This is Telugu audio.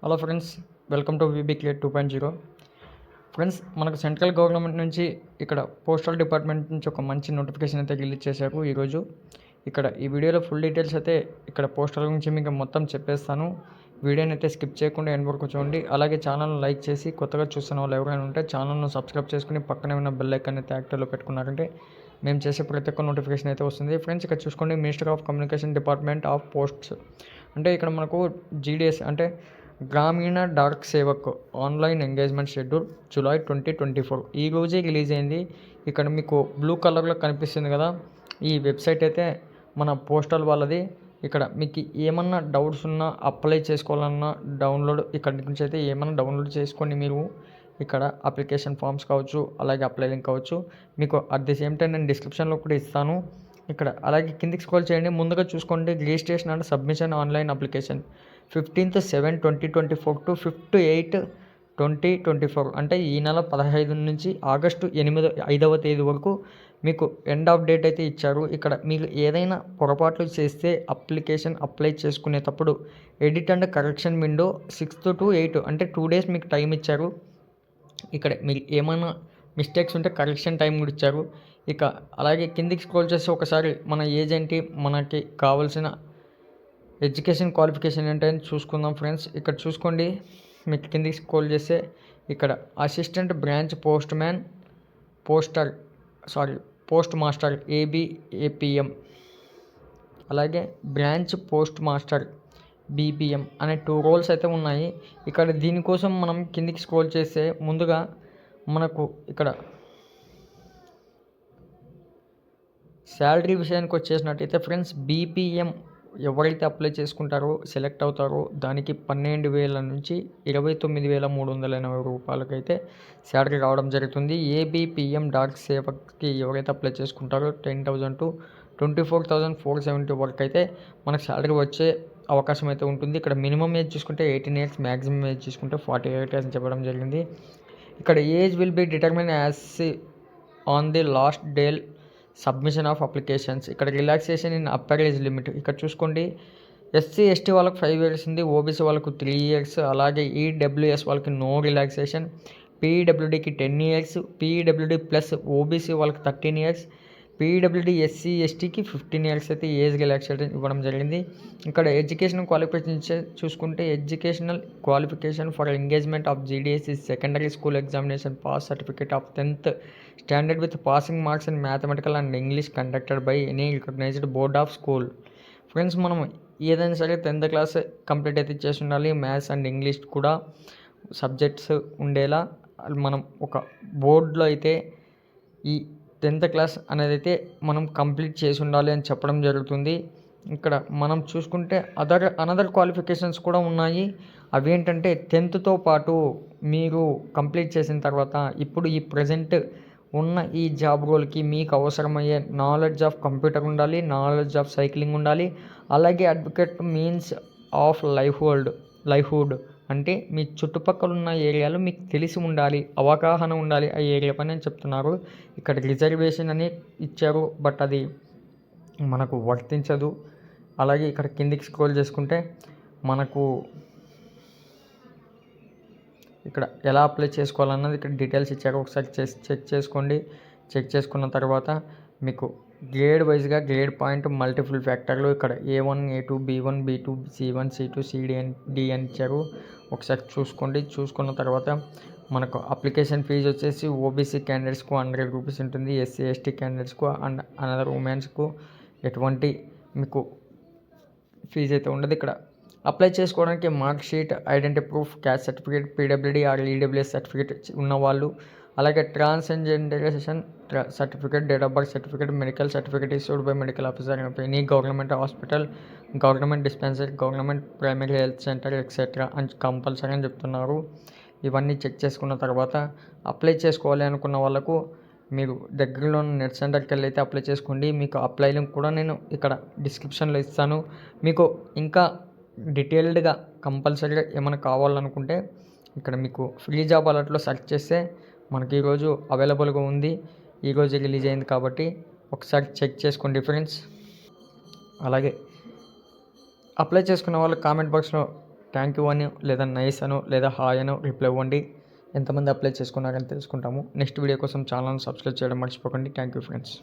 Hello friends, welcome to VB create 2.0. Friends, మనకు సెంట్రల్ గవర్నమెంట్ నుంచి ఇక్కడ పోస్టల్ డిపార్ట్మెంట్ నుంచి ఒక మంచి నోటిఫికేషన్ అయితే రిలీజ్ చేశారు ఈరోజు. ఇక్కడ ఈ వీడియోలో ఫుల్ డీటెయిల్స్ అయితే ఇక్కడ పోస్టల్ గురించి మీకు మొత్తం చెప్పేస్తాను. వీడియోని అయితే స్కిప్ చేయకుండా ఎండ్ వరకు చూడండి. అలాగే ఛానల్ను లైక్ చేసి కొత్తగా చూస్తున్న వాళ్ళు ఎవరైనా ఉంటే ఛానల్ను సబ్స్క్రైబ్ చేసుకుని పక్కనే ఉన్న బెల్ ఐకాన్ అయితే యాక్టివ్లో పెట్టుకున్నారంటే మేము చేసే ప్రతి ఒక్క నోటిఫికేషన్ అయితే వస్తుంది. ఫ్రెండ్స్, ఇక్కడ చూసుకోండి, minister of communication department of posts అంటే ఇక్కడ మనకు జీడీఎస్ అంటే Gramin Dak Sevak online engagement schedule July 2024 ఈ రోజే రిలీజ్ అయింది. ఇక్కడ మీకు బ్లూ కలర్లో కనిపిస్తుంది కదా, ఈ వెబ్సైట్ అయితే మన పోస్టల్ వాళ్ళది. ఇక్కడ మీకు ఏమన్నా డౌట్స్ ఉన్నా అప్లై చేసుకోవాలన్నా డౌన్లోడ్ ఇక్కడ నుంచి అయితే ఏమన్నా డౌన్లోడ్ చేసుకొని మీరు ఇక్కడ అప్లికేషన్ ఫామ్స్ కావచ్చు, అలాగే అప్లై లింక్ కావచ్చు. మీకు అట్ ది సేమ్ టైం నేను డిస్క్రిప్షన్లో కూడా ఇస్తాను. ఇక్కడ అలాగే కిందికి స్క్రోల్ చేయండి. ముందుగా చూసుకోండి, registration and submission online application 15/7/2024 to 5/8/2024 అంటే ఈ నెల 15 నుంచి ఆగస్టు 5వ తేదీ వరకు మీకు ఎండ్ ఆఫ్ డేట్ అయితే ఇచ్చారు. ఇక్కడ మీరు ఏదైనా పొరపాట్లు చేస్తే అప్లికేషన్ అప్లై చేసుకునేటప్పుడు edit and correction window 6th to 8 అంటే 2 days మీకు టైం ఇచ్చారు. ఇక్కడ మీరు ఏమైనా మిస్టేక్స్ ఉంటే కరెక్షన్ టైం కూడా ఇచ్చారు. ఇక అలాగే కిందికి స్క్రోల్ చేసి ఒకసారి మన ఏజ్ ఏంటి, మనకి కావాల్సిన ఎడ్యుకేషన్ క్వాలిఫికేషన్ ఏంటని చూసుకుందాం ఫ్రెండ్స్. ఇక్కడ చూసుకోండి, మీకు కిందికి స్క్రోల్ చేస్తే ఇక్కడ assistant branch post master ABAPM, అలాగే బ్రాంచ్ పోస్ట్ మాస్టర్ BPM అనే 2 roles అయితే ఉన్నాయి. ఇక్కడ దీనికోసం మనం కిందికి స్క్రోల్ చేస్తే ముందుగా మనకు ఇక్కడ శాలరీ విషయానికి వచ్చేసినట్టయితే ఫ్రెండ్స్, BPM ఎవరైతే అప్లై చేసుకుంటారో సెలెక్ట్ అవుతారో దానికి 12,000 నుంచి 29,380 రూపాయలకైతే శాలరీ రావడం జరుగుతుంది. ABPM డాక్ సేవకి ఎవరైతే అప్లై చేసుకుంటారో 10,000 to 24,470 వరకు అయితే మనకు శాలరీ వచ్చే అవకాశం అయితే ఉంటుంది. ఇక్కడ మినిమం ఏజ్ చూసుకుంటే 18 years, మ్యాక్సిమం ఏజ్ చూసుకుంటే 48 years అని చెప్పడం జరిగింది. ఇక్కడ age will be determine as on the last day submission of applications. ఇక్కడ relaxation in upper age limit ఇక్కడ చూసుకోండి, SC/ST వాళ్ళకు 5 years ఉంది, OBC వాళ్ళకు 3 years, అలాగే EWS వాళ్ళకి నో రిలాక్సేషన్, PWDకి 10 years, PWD ప్లస్ OBC వాళ్ళకి 13 years, PWD SC/STకి 15 years అయితే ఏజ్ రిలాక్సేషన్ ఇవ్వడం జరిగింది. ఇక్కడ ఎడ్యుకేషన్ క్వాలిఫికేషన్ చూసుకుంటే educational qualification for engagement of GDS is secondary school examination pass certificate of 10th standard with passing marks in mathematical and English conducted by any recognized board of school. Friends, మనం ఏదైనా సరే 10th class కంప్లీట్ అయితే చేసి ఉండాలి. మ్యాథ్స్ అండ్ ఇంగ్లీష్ కూడా సబ్జెక్ట్స్ ఉండేలా మనం ఒక బోర్డులో అయితే ఈ 10th class అనేది అయితే మనం కంప్లీట్ చేసి ఉండాలి అని చెప్పడం జరుగుతుంది. ఇక్కడ మనం చూసుకుంటే అనదర్ క్వాలిఫికేషన్స్ కూడా ఉన్నాయి. అవి ఏంటంటే 10th పాటు మీరు కంప్లీట్ చేసిన తర్వాత ఇప్పుడు ఈ ప్రజెంట్ ఉన్న ఈ జాబ్ రోల్కి మీకు అవసరమయ్యే నాలెడ్జ్ ఆఫ్ కంప్యూటర్ ఉండాలి, నాలెడ్జ్ ఆఫ్ సైక్లింగ్ ఉండాలి, అలాగే అడ్వకేట్ మీన్స్ ఆఫ్ లైవ్హుడ్ అంటే మీ చుట్టుపక్కల ఉన్న ఏరియాలో మీకు తెలిసి ఉండాలి, అవగాహన ఉండాలి ఆ ఏరియా పని అని చెప్తున్నారు. ఇక్కడ రిజర్వేషన్ అని ఇచ్చారు, బట్ అది మనకు వర్తించదు. అలాగే ఇక్కడ కిందికి స్క్రోల్ చేసుకుంటే మనకు ఇక్కడ ఎలా అప్లై చేసుకోవాలన్నది ఇక్కడ డీటెయిల్స్ ఇచ్చారు. ఒకసారి చెక్ చేసుకోండి. చెక్ చేసుకున్న తర్వాత మీకు గ్రేడ్ వైజ్గా గ్రేడ్ పాయింట్ మల్టిపుల్ ఫ్యాక్టర్లు ఇక్కడ A1, A2, B1, B2, C1, C2, CD D అని ఇచ్చారు. ఒకసారి చూసుకోండి. చూసుకున్న తర్వాత మనకు అప్లికేషన్ ఫీజు వచ్చేసి OBC క్యాండిడేట్స్కు 100 రూపీస్ ఉంటుంది, SC/ST క్యాండిడేట్స్కు అండ్ అనదర్ ఉమెన్స్కు ఎటువంటి మీకు ఫీజు అయితే ఉండదు. ఇక్కడ అప్లై చేసుకోవడానికి mark sheet, identity proof, caste certificate, PWD or EWS certificate ఉన్నవాళ్ళు, అలాగే ట్రాన్స్జెండరేషన్ certificate, date of birth certificate, medical certificate issued by medical officer any government hospital, government dispensary, government primary health centre etcetera అని కంపల్సరీ అని చెప్తున్నారు. ఇవన్నీ చెక్ చేసుకున్న తర్వాత అప్లై చేసుకోవాలి అనుకున్న వాళ్ళకు మీరు దగ్గరలో ఉన్న నెట్ సెంటర్కి వెళ్ళి అయితే అప్లై చేసుకోండి. మీకు అప్లై లింక్ కూడా నేను ఇక్కడ డిస్క్రిప్షన్లో ఇస్తాను. మీకు ఇంకా డీటెయిల్డ్గా కంపల్సరీగా ఏమైనా కావాలనుకుంటే ఇక్కడ మీకు ఫ్రీ జాబ్ అలర్ట్లో సెర్చ్ చేస్తే మనకి ఈరోజు అవైలబుల్గా ఉంది. ఈరోజు రిలీజ్ అయింది కాబట్టి ఒకసారి చెక్ చేసుకోండి ఫ్రెండ్స్. అలాగే అప్లై చేసుకున్న వాళ్ళు కామెంట్ బాక్స్లో థ్యాంక్ యూ అని లేదా నైస్ అనో లేదా హాయ్ అనో రిప్లై ఇవ్వండి. ఎంతమంది అప్లై చేసుకున్నారని తెలుసుకుంటాము. నెక్స్ట్ వీడియో కోసం ఛానల్ని సబ్స్క్రైబ్ చేయడం మర్చిపోకండి. Thank you friends.